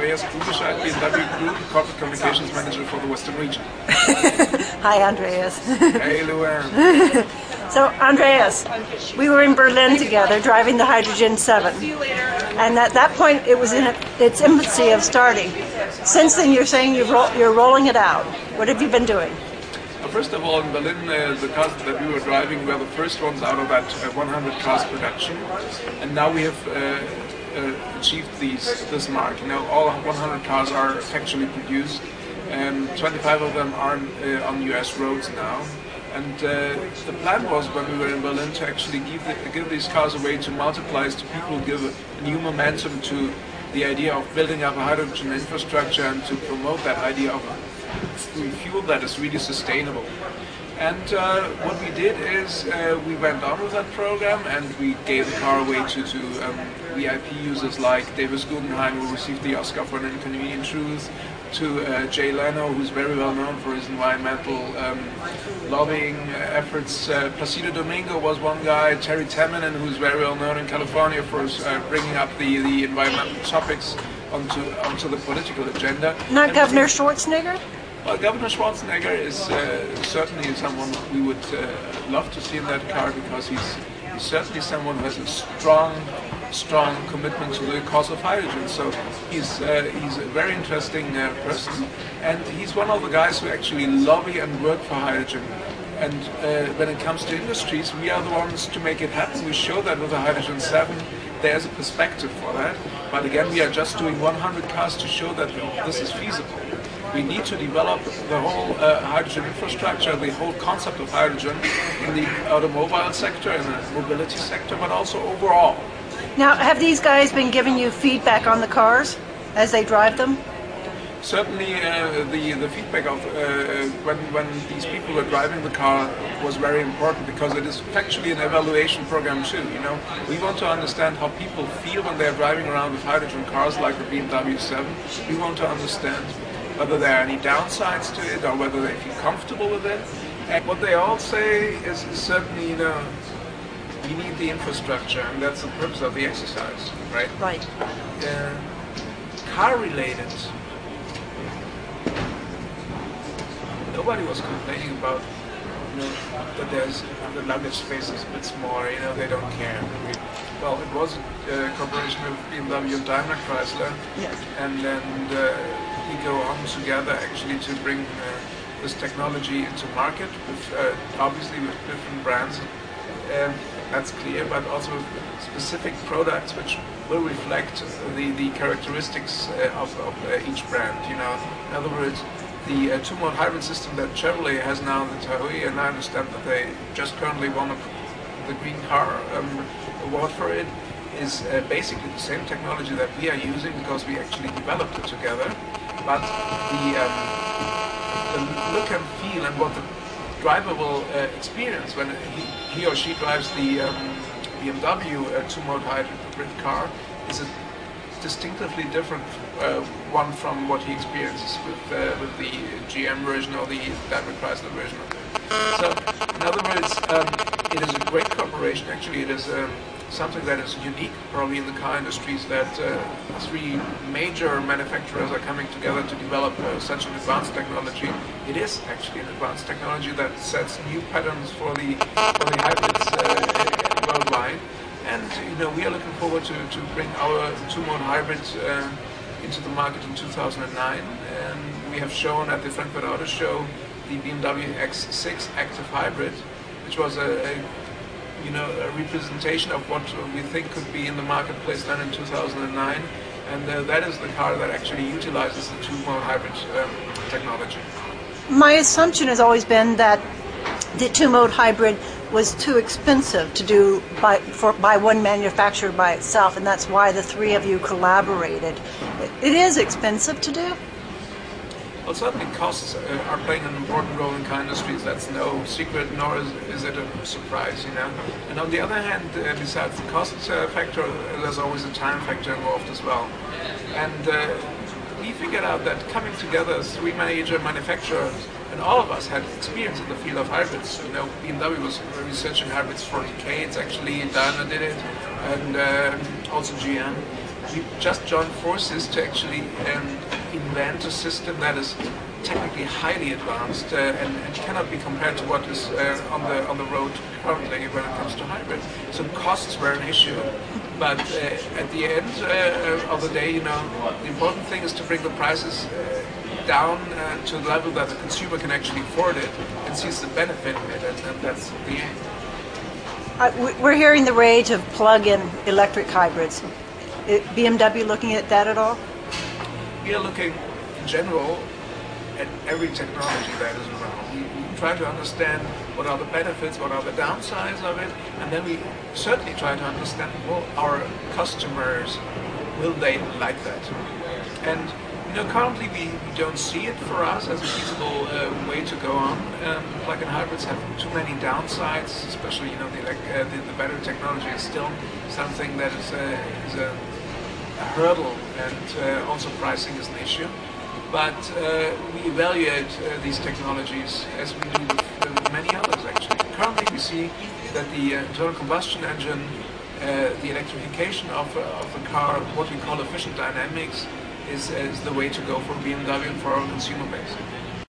Andreas Klugescheid, BMW Group, Corporate Communications Manager for the Western region. Hi, Andreas. Hey, Luann. So, Andreas, we were in Berlin together driving the Hydrogen-7, and at that point it was in its infancy of starting. Since then, you're saying you're rolling it out. What have you been doing? First of all, in Berlin, the cars that we were driving were the first ones out of that 100 cars production, and now we have achieved this mark. You know, all 100 cars are actually produced, and 25 of them are on US roads now. And the plan was, when we were in Berlin, to actually give these cars away to multipliers, to people, give a new momentum to the idea of building up a hydrogen infrastructure and to promote that idea of fuel that is really sustainable. And what we did is we went on with that program, and we gave the car away to VIP users like Davis Guggenheim, who received the Oscar for An Inconvenient Truth, to Jay Leno, who's very well known for his environmental lobbying efforts. Placido Domingo was one guy, Terry Tamminen, who's very well known in California for bringing up the environmental topics onto the political agenda. Not Governor Schwarzenegger? Well, Governor Schwarzenegger is certainly someone we would love to see in that car, because he's certainly someone who has a strong commitment to the cause of hydrogen. So he's a very interesting person, and he's one of the guys who actually lobby and work for hydrogen. And when it comes to industries, we are the ones to make it happen. We show that with the Hydrogen-7. There's a perspective for that. But again, we are just doing 100 cars to show that this is feasible. We need to develop the whole hydrogen infrastructure, the whole concept of hydrogen in the automobile sector, in the mobility sector, but also overall. Now, have these guys been giving you feedback on the cars as they drive them? Certainly, the feedback of when these people were driving the car was very important, because it is actually an evaluation program too. You know, we want to understand how people feel when they are driving around with hydrogen cars like the BMW 7. We want to understand whether there are any downsides to it or whether they feel comfortable with it. And what they all say is certainly, you know, we need the infrastructure, and that's the purpose of the exercise, right? Right. Car-related, nobody was complaining about, you know, that the luggage space is a bit smaller. You know, they don't care. Well, it was a cooperation with BMW and Daimler Chrysler, yes. And then we go on together actually to bring this technology into market, with obviously with different brands. That's clear, but also with specific products which will reflect the characteristics of each brand. You know, in other words, the two-mode hybrid system that Chevrolet has now in the Tahoe, and I understand that they just currently won the Green Car award for it, is basically the same technology that we are using, because we actually developed it together. But the look and feel and what the driver will experience when he or she drives the BMW two-mode hybrid car is a distinctively different one from what he experiences with the GM version or the Daimler Chrysler version of it. So, in other words, it is a great cooperation. Actually, it is something that is unique probably in the car industries, that three major manufacturers are coming together to develop such an advanced technology. It is actually an advanced technology that sets new patterns for the hybrids worldwide. And you know, we are looking forward to bring our two-mode hybrid into the market in 2009. And we have shown at the Frankfurt Auto Show the BMW X6 Active Hybrid, which was a representation of what we think could be in the marketplace then in 2009, and that is the car that actually utilizes the two-mode hybrid technology. My assumption has always been that the two-mode hybrid was too expensive to do by one manufacturer by itself, and that's why the three of you collaborated. It is expensive to do? Well, certainly costs are playing an important role in car industries. That's no secret, nor is it a surprise, you know. And on the other hand, besides the cost factor, there's always a time factor involved as well. And we figured out that coming together as three major manufacturers, and all of us had experience in the field of hybrids. You know, BMW was researching hybrids for decades. Actually, Daimler did it, and also GM. we just joined forces to actually invent a system that is technically highly advanced and cannot be compared to what is on the road currently when it comes to hybrid. So costs were an issue, but at the end of the day, you know, the important thing is to bring the prices down to the level that the consumer can actually afford it and sees the benefit of it, and that's the aim. We're hearing the rage of plug-in electric hybrids. BMW looking at that at all? We are looking, in general, at every technology that is around. We try to understand what are the benefits, what are the downsides of it, and then we certainly try to understand, well, our customers, will they like that? And you know, currently we don't see it for us as a feasible way to go on. Plug-in hybrids have too many downsides, especially, you know, the battery technology is still something that is a hurdle, and also pricing is an issue. But we evaluate these technologies as we do with many others, actually. Currently we see that the internal combustion engine, the electrification of the car, what we call efficient dynamics, is the way to go for BMW and for our consumer base.